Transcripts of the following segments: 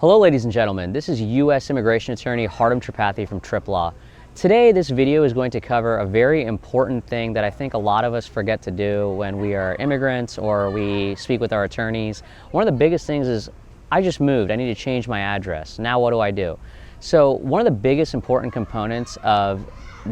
Hello ladies and gentlemen, this is U.S. Immigration Attorney Hardam Tripathi from Trip Law. Today this video is going to cover a very important thing that I think a lot of us forget to do when we are immigrants or we speak with our attorneys. One of the biggest things is, I just moved, I need to change my address. Now what do I do? So one of the biggest important components of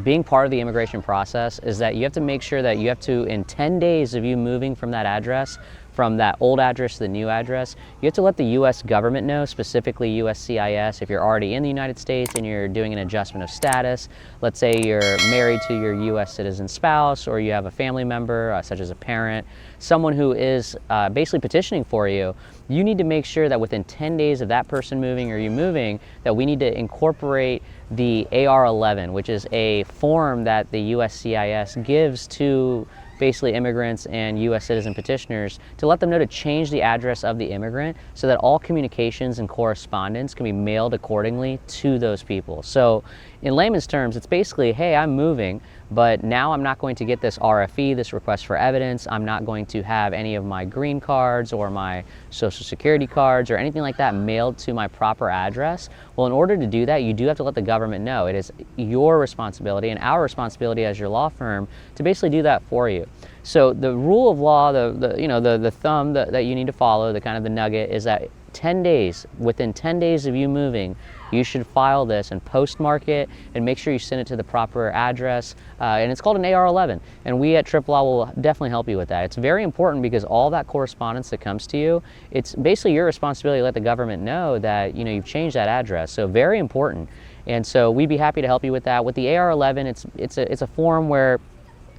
being part of the immigration process is that you have to make sure that you have to, in 10 days of you moving from that address, from that old address to the new address, you have to let the U.S. government know, specifically USCIS, if you're already in the United States and you're doing an adjustment of status. Let's say you're married to your U.S. citizen spouse, or you have a family member, such as a parent, someone who is basically petitioning for you. You need to make sure that within 10 days of that person moving or you moving, that we need to incorporate the AR-11, which is a form that the USCIS gives to basically immigrants and U.S. citizen petitioners to let them know to change the address of the immigrant so that all communications and correspondence can be mailed accordingly to those people. So in layman's terms, it's basically, hey, I'm moving, but now I'm not going to get this RFE, this request for evidence. I'm not going to have any of my green cards or my social security cards or anything like that mailed to my proper address. Well, in order to do that, you do have to let the government know. It is your responsibility and our responsibility as your law firm to basically do that for you. So the rule of law, the thumb that you need to follow, the kind of the nugget, is that 10 days, within 10 days of you moving, you should file this and postmark it and make sure you send it to the proper address. And it's called an AR-11. And we at Trip Law will definitely help you with that. It's very important because all that correspondence that comes to you, it's basically your responsibility to let the government know that you've changed that address. So very important. And so we'd be happy to help you with that. With the AR-11, it's a form where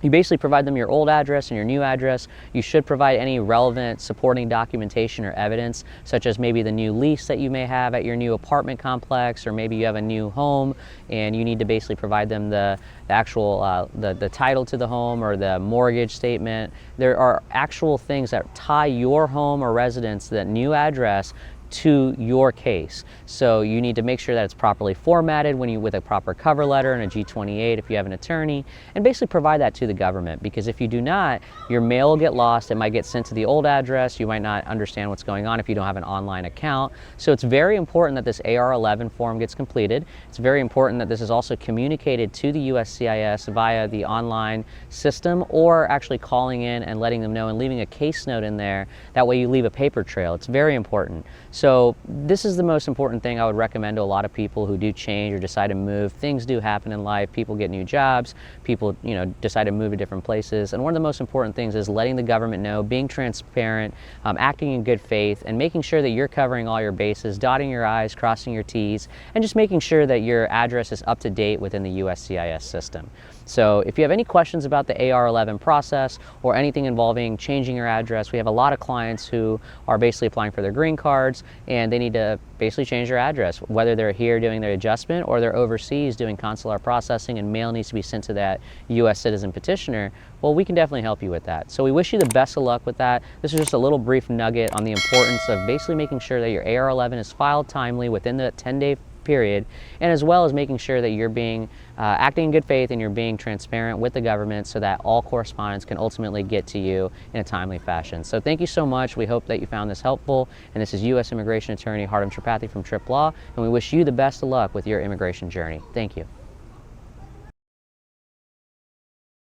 you basically provide them your old address and your new address. You should provide any relevant supporting documentation or evidence, such as maybe the new lease that you may have at your new apartment complex, or maybe you have a new home and you need to basically provide them the actual the title to the home or the mortgage statement. There are actual things that tie your home or residence, that new address, to your case. So you need to make sure that it's properly formatted with a proper cover letter and a G-28 if you have an attorney, and basically provide that to the government, because if you do not, your mail will get lost. It might get sent to the old address. You might not understand what's going on if you don't have an online account. So it's very important that this AR-11 form gets completed. It's very important that this is also communicated to the USCIS via the online system, or actually calling in and letting them know and leaving a case note in there. That way you leave a paper trail. It's very important. So this is the most important thing I would recommend to a lot of people who do change or decide to move. Things do happen in life. People get new jobs. People, decide to move to different places. And one of the most important things is letting the government know, being transparent, acting in good faith, and making sure that you're covering all your bases, dotting your I's, crossing your T's, and just making sure that your address is up to date within the USCIS system. So if you have any questions about the AR-11 process or anything involving changing your address, we have a lot of clients who are basically applying for their green cards and they need to basically change their address, whether they're here doing their adjustment or they're overseas doing consular processing and mail needs to be sent to that U.S. citizen petitioner. Well, we can definitely help you with that. So we wish you the best of luck with that. This is just a little brief nugget on the importance of basically making sure that your AR-11 is filed timely within the 10-day period, and as well as making sure that you're being acting in good faith and you're being transparent with the government so that all correspondence can ultimately get to you in a timely fashion. So thank you so much. We hope that you found this helpful, and this is U.S. Immigration Attorney Hardam Tripathi from Trip Law, and we wish you the best of luck with your immigration journey. Thank you.